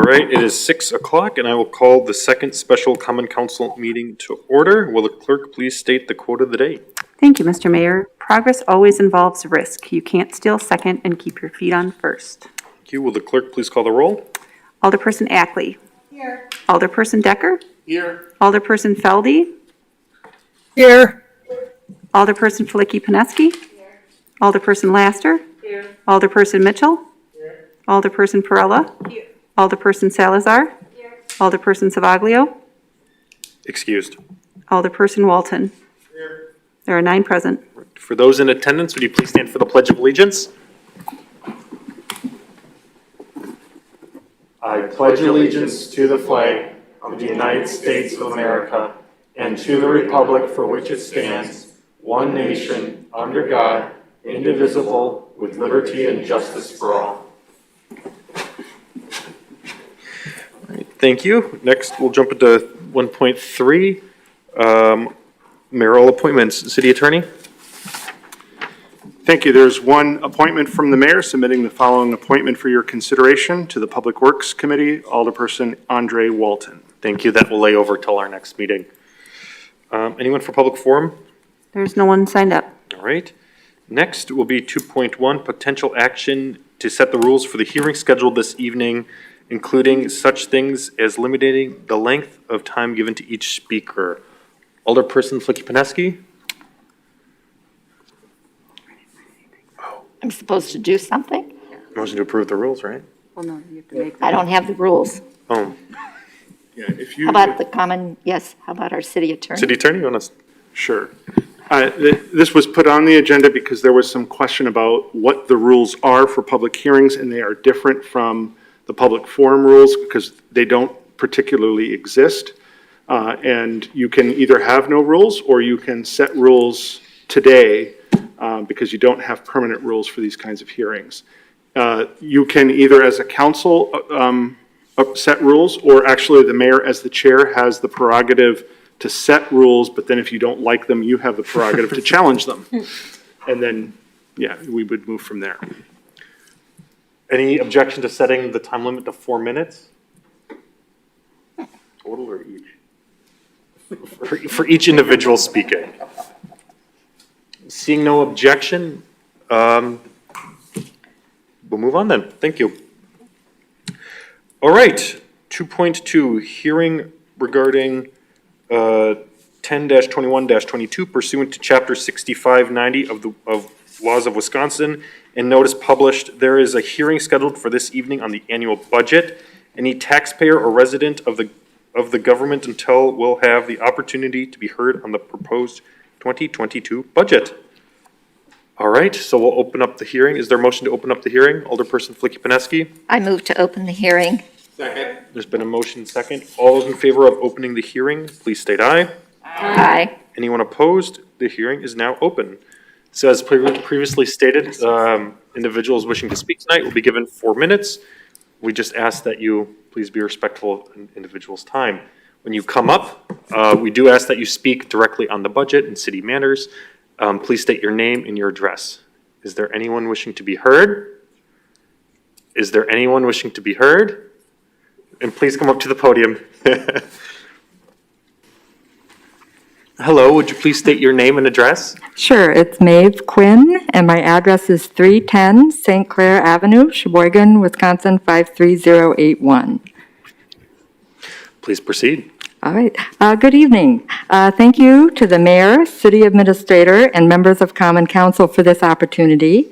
right, it is 6 o'clock and I will call the second special common council meeting to order. Will the clerk please state the quote of the day? Thank you, Mr. Mayor. Progress always involves risk. You can't steal second and keep your feet on first. Thank you. Will the clerk please call the roll? Alderperson Ackley. Here. Alderperson Decker. Here. Alderperson Feldy. Here. Alderperson Flicky-Pineski. Alderperson Laster. Here. Alderperson Mitchell. Here. Alderperson Perella. Here. Alderperson Salazar. Here. Alderperson Savaglio. Excused. Alderperson Walton. Here. There are 9 present. For those in attendance, would you please stand for the Pledge of Allegiance? I pledge allegiance to the flag of the United States of America and to the republic for which it stands, one nation, under God, indivisible, with liberty and justice for all. All right, thank you. Next, we'll jump into 1.3, mayoral appointments. City Attorney? Thank you. There's one appointment from the mayor submitting the following appointment for your consideration to the Public Works Committee, Alderperson Andre Walton. Thank you. That will lay over till our next meeting. Anyone for public forum? There's no one signed up. All right. Next will be 2.1, potential action to set the rules for the hearing scheduled this evening, including such things as limiting the length of time given to each speaker. Alderperson Flicky-Pineski? I'm supposed to do something? Motion to approve the rules, right? Well, no, you have to make I don't have the rules. Oh, Yeah, if you. How about the common, yes, how about our city attorney? City Attorney, you want to? Sure. This was put on the agenda because there was some question about what the rules are for public hearings, and they are different from the public forum rules because they don't particularly exist. And you can either have no rules or you can set rules today because you don't have permanent rules for these kinds of hearings. You can either as a council set rules, or actually the mayor as the chair has the prerogative to set rules, but then if you don't like them, you have the prerogative to challenge them. And then, yeah, we would move from there. Any objection to setting the time limit to 4 minutes? Total or each? For each individual speaking. Seeing no objection, we'll move on then. Thank you. All right, 2.2, hearing regarding 10-21-22 pursuant to Chapter 6590 of Laws of Wisconsin, and notice published. There is a hearing scheduled for this evening on the annual budget. Any taxpayer or resident of the government until will have the opportunity to be heard on the proposed 2022 budget. All right, so we'll open up the hearing. Is there a motion to open up the hearing? Alderperson Flicky-Pineski? I move to open the hearing. Second. There's been a motion second. All those in favor of opening the hearing, please state aye. Aye. Anyone opposed? The hearing is now open. So as previously stated, individuals wishing to speak tonight will be given 4 minutes. We just ask that you please be respectful of individuals' time. When you come up, we do ask that you speak directly on the budget and city matters. Please state your name and your address. Is there anyone wishing to be heard? Is there anyone wishing to be heard? And please come up to the podium. Hello, would you please state your name and address? Sure, it's Maeve Quinn, and my address is 310 St. Clair Avenue, Sheboygan, Wisconsin, 53081. Please proceed. All right. Good evening. Thank you to the mayor, city administrator, and members of Common Council for this opportunity.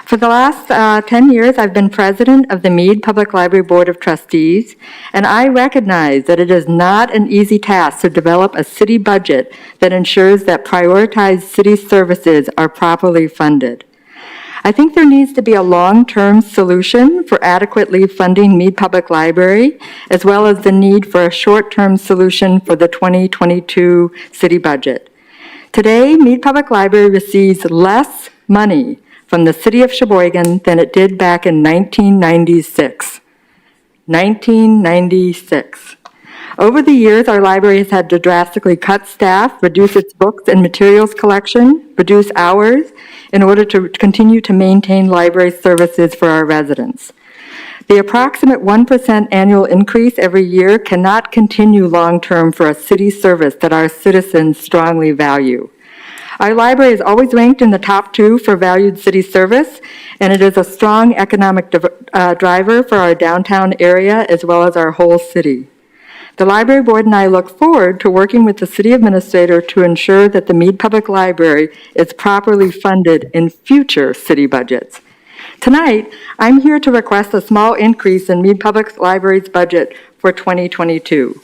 For the last 10 years, I've been president of the Meade Public Library Board of Trustees, and I recognize that it is not an easy task to develop a city budget that ensures that prioritized city services are properly funded. I think there needs to be a long-term solution for adequately funding Meade Public Library, as well as the need for a short-term solution for the 2022 city budget. Today, Meade Public Library receives less money from the city of Sheboygan than it did back in 1996. 1996. Over the years, our library has had to drastically cut staff, reduce its books and materials collection, reduce hours in order to continue to maintain library services for our residents. The approximate 1% annual increase every year cannot continue long-term for a city service that our citizens strongly value. Our library is always ranked in the top 2 for valued city service, and it is a strong economic driver for our downtown area as well as our whole city. The library board and I look forward to working with the city administrator to ensure that the Meade Public Library is properly funded in future city budgets. Tonight, I'm here to request a small increase in Meade Public Library's budget for 2022.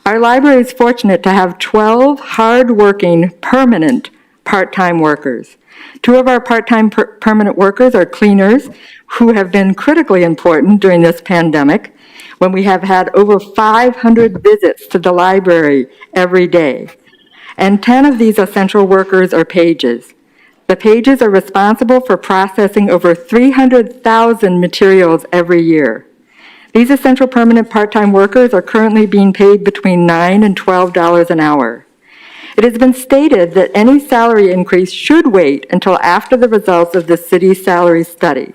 Our library is fortunate to have 12 hard-working, permanent part-time workers. 2 of our part-time permanent workers are cleaners who have been critically important during this pandemic when we have had over 500 visits to the library every day. And 10 of these essential workers are pages. The pages are responsible for processing over 300,000 materials every year. These essential permanent part-time workers are currently being paid between $9 and $12 an hour. It has been stated that any salary increase should wait until after the results of the city's salary study.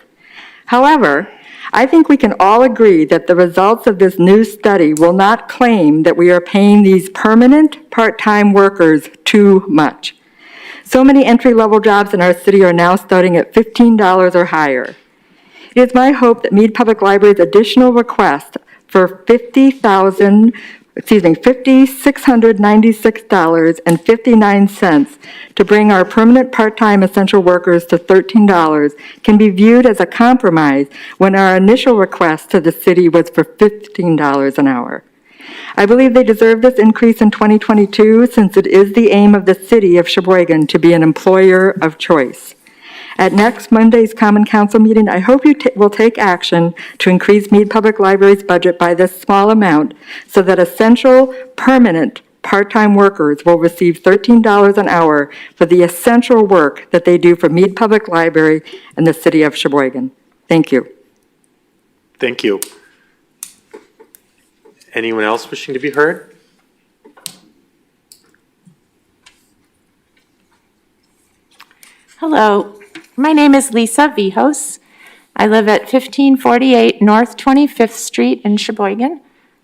However, I think we can all agree that the results of this new study will not claim that we are paying these permanent part-time workers too much. So many entry-level jobs in our city are now starting at $15 or higher. It is my hope that Meade Public Library's additional request for $5,696.59 to bring our permanent part-time essential workers to $13 can be viewed as a compromise when our initial request to the city was for $15 an hour. I believe they deserve this increase in 2022 since it is the aim of the city of Sheboygan to be an employer of choice. At next Monday's Common Council meeting, I hope you will take action to increase Meade Public Library's budget by this small amount so that essential, permanent, part-time workers will receive $13 an hour for the essential work that they do for Meade Public Library and the city of Sheboygan. Thank you. Thank you. Anyone else wishing to be heard? Hello, my name is Lisa Vihos. I live at 1548 North 25th Street in Sheboygan,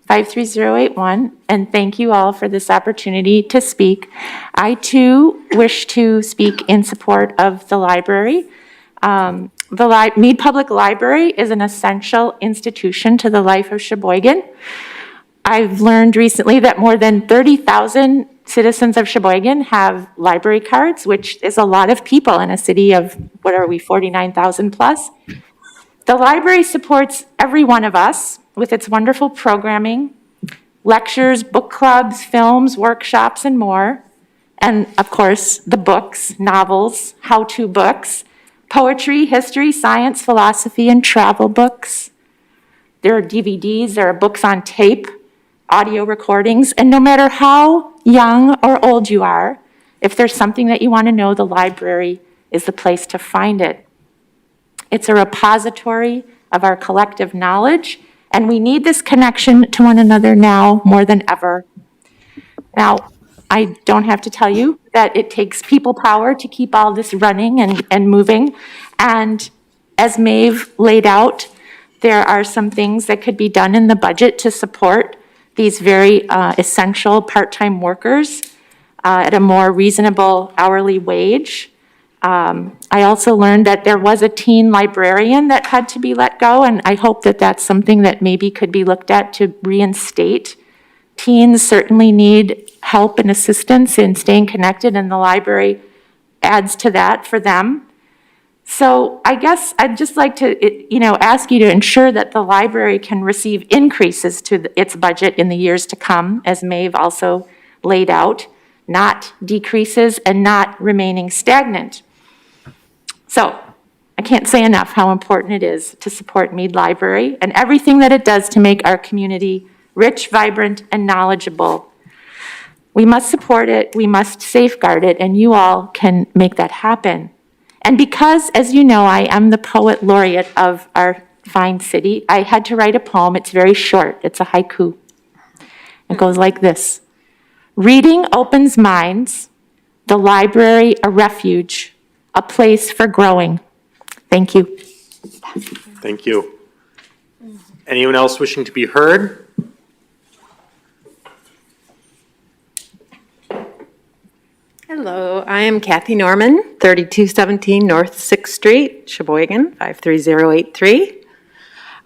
53081, and thank you all for this opportunity to speak. I too wish to speak in support of the library. The Meade Public Library is an essential institution to the life of Sheboygan. I've learned recently that more than 30,000 citizens of Sheboygan have library cards, which is a lot of people in a city of, 49,000 plus. The library supports every one of us with its wonderful programming, lectures, book clubs, films, workshops, and more. And of course, the books, novels, how-to books, poetry, history, science, philosophy, and travel books. There are DVDs, there are books on tape, audio recordings, and no matter how young or old you are, if there's something that you want to know, the library is the place to find it. It's a repository of our collective knowledge, and we need this connection to one another now more than ever. Now, I don't have to tell you that it takes people power to keep all this running and moving, and as Maeve laid out, there are some things that could be done in the budget to support these very essential part-time workers at a more reasonable hourly wage. I also learned that there was a teen librarian that had to be let go, and I hope that that's something that maybe could be looked at to reinstate. Teens certainly need help and assistance in staying connected, and the library adds to that for them. So I guess I'd just like to, ask you to ensure that the library can receive increases to its budget in the years to come, as Maeve also laid out, not decreases and not remaining stagnant. So I can't say enough how important it is to support Meade Library and everything that it does to make our community rich, vibrant, and knowledgeable. We must support it, we must safeguard it, and you all can make that happen. And because, as you know, I am the poet laureate of our fine city, I had to write a poem. It's very short. It's a haiku. It goes like this. Reading opens minds, the library a refuge, a place for growing. Thank you. Thank you. Anyone else wishing to be heard? Hello, I am Kathy Norman, 3217 North 6th Street, Sheboygan, 53083.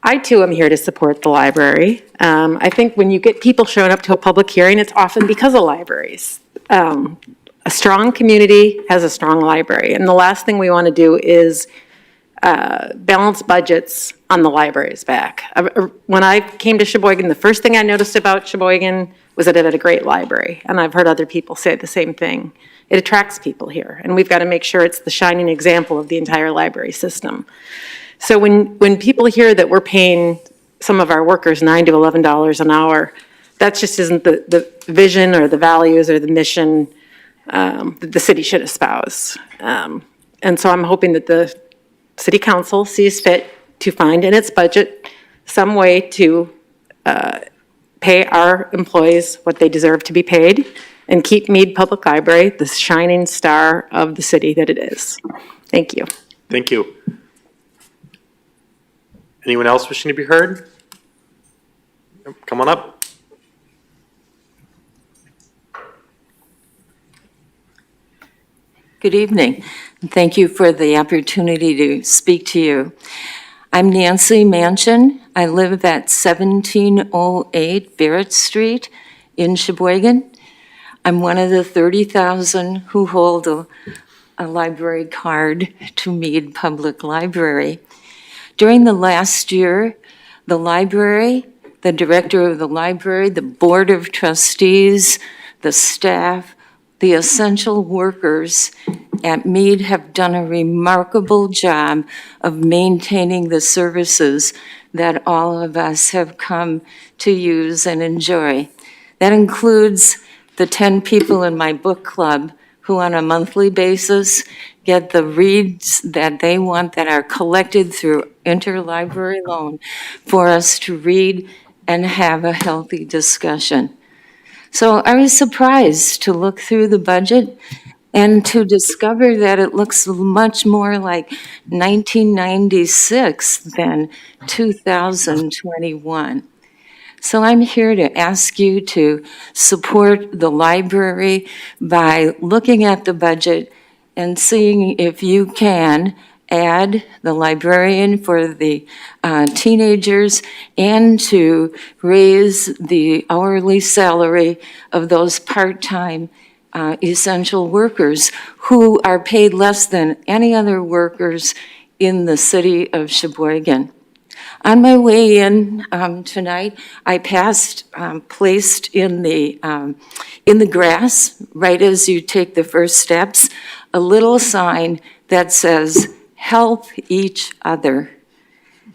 I too am here to support the library. I think when you get people showing up to a public hearing, it's often because of libraries. A strong community has a strong library, and the last thing we want to do is balance budgets on the library's back. When I came to Sheboygan, the first thing I noticed about Sheboygan was that it had a great library, and I've heard other people say the same thing. It attracts people here, and we've got to make sure it's the shining example of the entire library system. So when people hear that we're paying some of our workers $9 to $11 an hour, that just isn't the vision or the values or the mission that the city should espouse. And so I'm hoping that the city council sees fit to find in its budget some way to pay our employees what they deserve to be paid and keep Meade Public Library the shining star of the city that it is. Thank you. Thank you. Anyone else wishing to be heard? Come on up. Good evening, and thank you for the opportunity to speak to you. I'm Nancy Manchin. I live at 1708 Barrett Street in Sheboygan. I'm one of the 30,000 who hold a library card to Meade Public Library. During the last year, the library, the director of the library, the board of trustees, the staff, the essential workers at Meade have done a remarkable job of maintaining the services that all of us have come to use and enjoy. That includes the 10 people in my book club who on a monthly basis get the reads that they want that are collected through interlibrary loan for us to read and have a healthy discussion. So I was surprised to look through the budget and to discover that it looks much more like 1996 than 2021. So I'm here to ask you to support the library by looking at the budget and seeing if you can add the librarian for the teenagers and to raise the hourly salary of those part-time essential workers who are paid less than any other workers in the city of Sheboygan. On my way in tonight, I placed in the grass, right as you take the first steps, a little sign that says, "Help each other."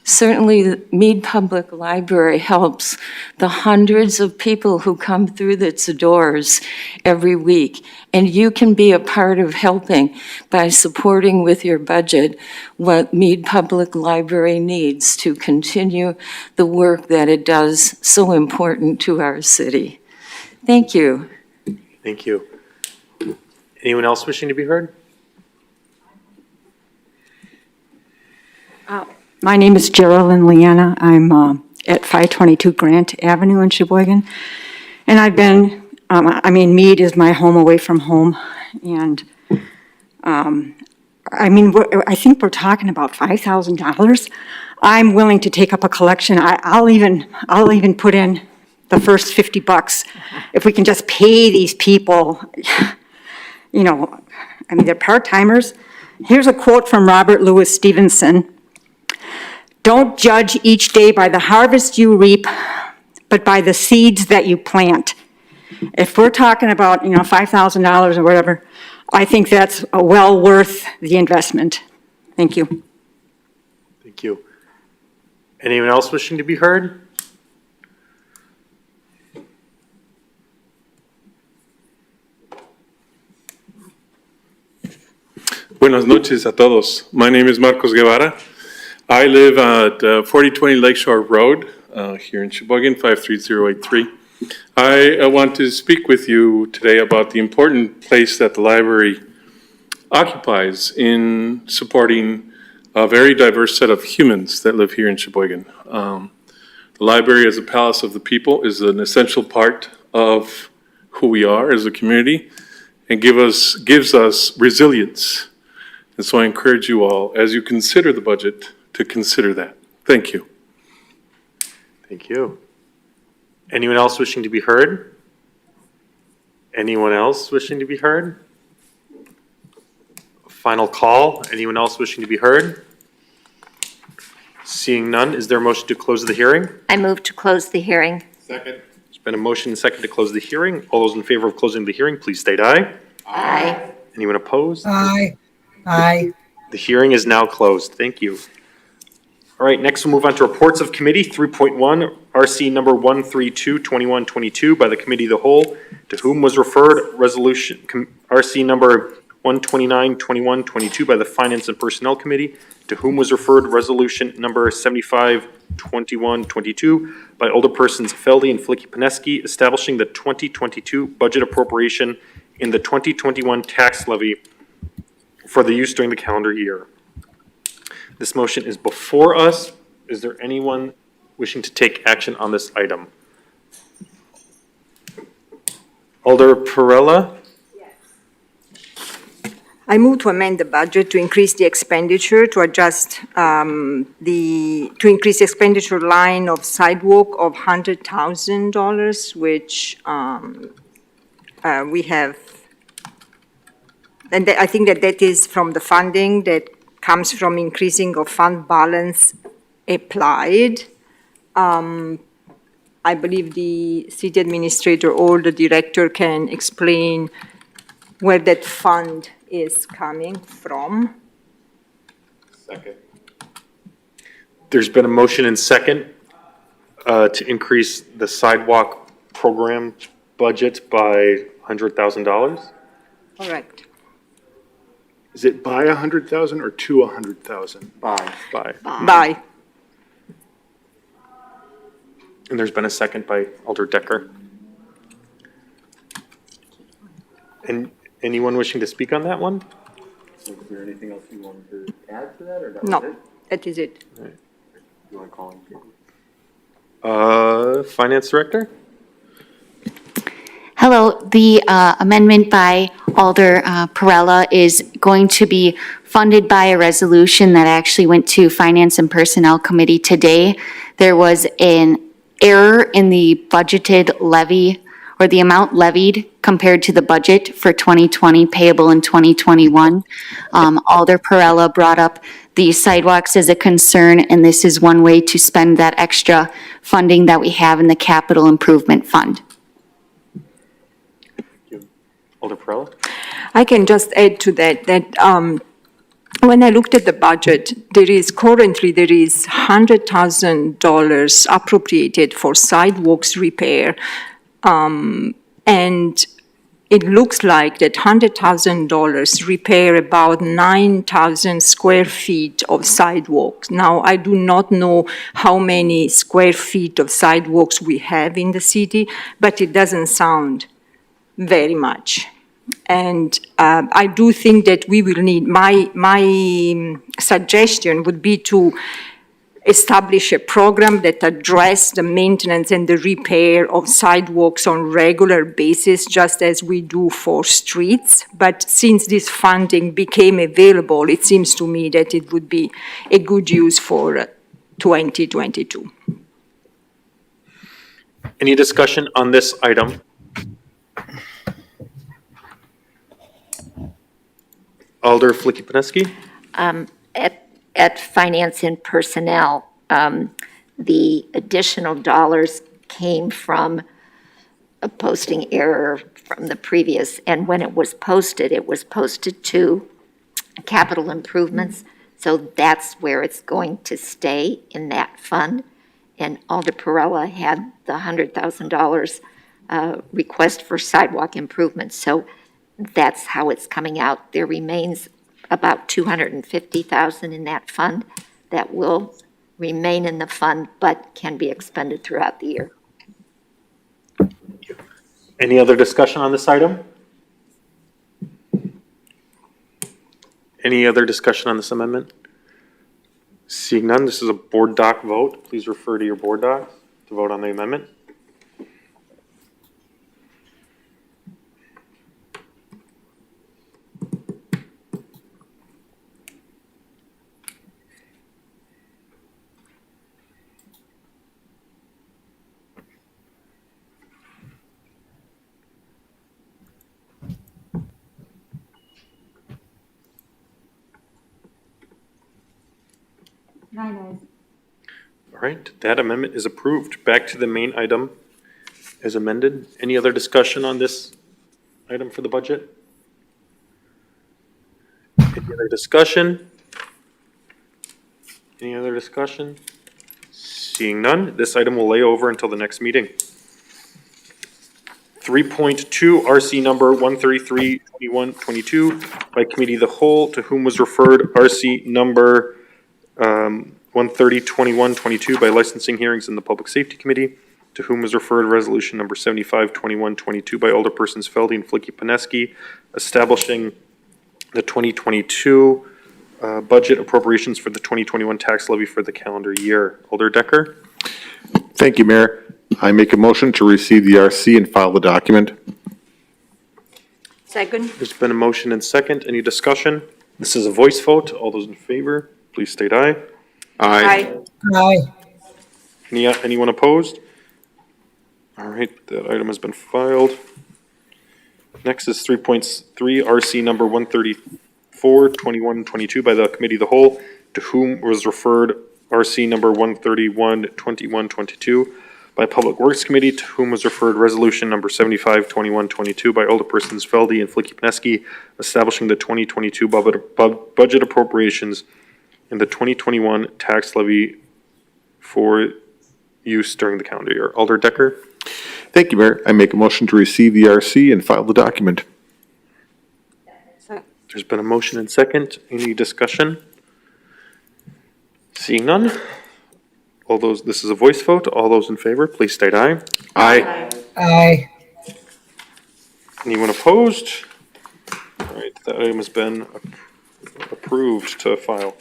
Certainly, the Meade Public Library helps the hundreds of people who come through its doors every week. And you can be a part of helping by supporting with your budget what Meade Public Library needs to continue the work that it does so important to our city. Thank you. Thank you. Anyone else wishing to be heard? My name is Geraldine Leanna. I'm at 522 Grant Avenue in Sheboygan. And I've been, Meade is my home away from home. And, I think we're talking about $5,000. I'm willing to take up a collection. I'll even put in the first $50 if we can just pay these people. They're part-timers. Here's a quote from Robert Louis Stevenson. "Don't judge each day by the harvest you reap, but by the seeds that you plant." If we're talking about, $5,000 or whatever, I think that's well worth the investment. Thank you. Thank you. Anyone else wishing to be heard? Buenas noches a todos. My name is Marcos Guevara. I live at 4020 Lakeshore Road here in Sheboygan, 53083. I want to speak with you today about the important place that the library occupies in supporting a very diverse set of humans that live here in Sheboygan. The library as a palace of the people is an essential part of who we are as a community and gives us resilience. And so I encourage you all, as you consider the budget, to consider that. Thank you. Thank you. Anyone else wishing to be heard? Anyone else wishing to be heard? Final call. Anyone else wishing to be heard? Seeing none, is there a motion to close the hearing? I move to close the hearing. Second. There's been a motion and second to close the hearing. All those in favor of closing the hearing, please state aye. Aye. Anyone opposed? Aye. Aye. The hearing is now closed. Thank you. All right, next we'll move on to reports of committee. 3.1, RC number 132-2122 by the Committee of the Whole, to whom was referred resolution, RC number 129-2122 by the Finance and Personnel Committee, to whom was referred resolution number 75-2122 by Alderpersons Feldy and Flicky-Pineski, establishing the 2022 budget appropriation in the 2021 tax levy for the use during the calendar year. This motion is before us. Is there anyone wishing to take action on this item? Alder Perella? I move to amend the budget to increase the expenditure, to adjust to increase the expenditure line of sidewalk of $100,000, which we have, and I think that is from the funding that comes from increasing of fund balance applied. I believe the city administrator or the director can explain where that fund is coming from. Second. There's been a motion and second to increase the sidewalk program budget by $100,000. Correct. Is it by 100,000 or to 100,000? By. By. And there's been a second by Alder Decker. And anyone wishing to speak on that one? Is there anything else you wanted to add to that, or that was No, it? that is it. You want to call him? Finance Director? Hello, the amendment by Alder Perella is going to be funded by a resolution that actually went to Finance and Personnel Committee today. There was an error in the budgeted levy, or the amount levied compared to the budget for 2020 payable in 2021. Alder Perella brought up the sidewalks as a concern, and this is one way to spend that extra funding that we have in the capital improvement fund. Alder Perella? I can just add to that, when I looked at the budget, there is $100,000 appropriated for sidewalks repair. And it looks like that $100,000 repair about 9,000 square feet of sidewalks. Now, I do not know how many square feet of sidewalks we have in the city, but it doesn't sound very much. And I do think that we will need, my suggestion would be to establish a program that addresses the maintenance and the repair of sidewalks on regular basis, just as we do for streets. But since this funding became available, it seems to me that it would be a good use for 2022. Any discussion on this item? Alder Flicky-Pineski? At Finance and Personnel, the additional dollars came from a posting error from the previous, and when it was posted to capital improvements, so that's where it's going to stay in that fund. And Alder Perella had the $100,000 request for sidewalk improvements, so that's how it's coming out. There remains about $250,000 in that fund that will remain in the fund but can be expended throughout the year. Any other discussion on this item? Any other discussion on this amendment? Seeing none, this is a board doc vote. Please refer to your board docs to vote on the amendment. All right, that amendment is approved. Back to the main item as amended. Any other discussion on this item for the budget? Any other discussion? Any other discussion? Seeing none, this item will lay over until the next meeting. 3.2 RC number 133-2122 by committee of the whole, to whom was referred RC number 130-2122 by licensing hearings in the Public Safety Committee, to whom was referred resolution number 75-2122 by Alderpersons Feldy and Flicky-Paneski, establishing the 2022 budget appropriations for the 2021 tax levy for the calendar year. Alder Decker? Thank you, Mayor. I make a motion to receive the RC and file the document. Second. There's been a motion and second. Any discussion? This is a voice vote. All those in favor, please state aye. Aye. Aye. Anyone opposed? All right, that item has been filed. Next is 3.3 RC number 134-2122 by the committee of the whole, to whom was referred RC number 131-2122 by Public Works Committee, to whom was referred resolution number 75-2122 by Alderpersons Feldy and Flicky-Paneski, establishing the 2022 budget appropriations and the 2021 tax levy for use during the calendar year. Alder Decker? Thank you, Mayor. I make a motion to receive the RC and file the document. There's been a motion and second. Any discussion? Seeing none. All those, this is a voice vote. All those in favor, please state aye. Aye. Aye. Anyone opposed? All right, that item has been approved to file.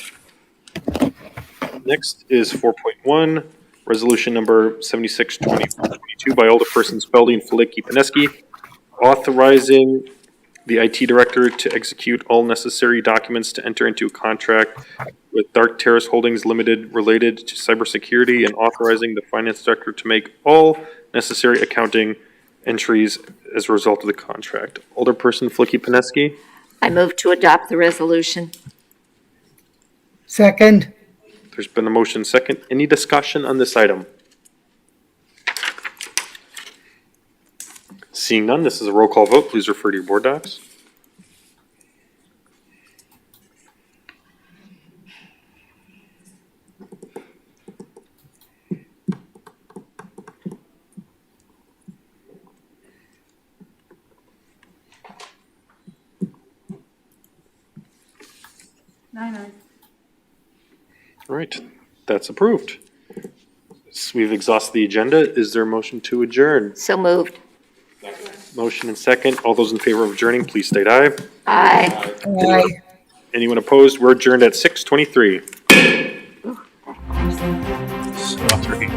Next is 4.1, resolution number 76-2022 by Alderpersons Feldy and Flicky-Paneski, authorizing the IT director to execute all necessary documents to enter into a contract with Dark Terrace Holdings Limited related to cybersecurity, and authorizing the finance director to make all necessary accounting entries as a result of the contract. Alderperson Flicky-Paneski? I move to adopt the resolution. Second. There's been a motion second. Any discussion on this item? Seeing none, this is a roll call vote. Please refer to your board docs. All right, that's approved. So we've exhausted the agenda. Is there a motion to adjourn? So moved. Motion and second. All those in favor of adjourning, please state aye. Aye. Aye. Anyone opposed? We're adjourned at 6:23. Sorry.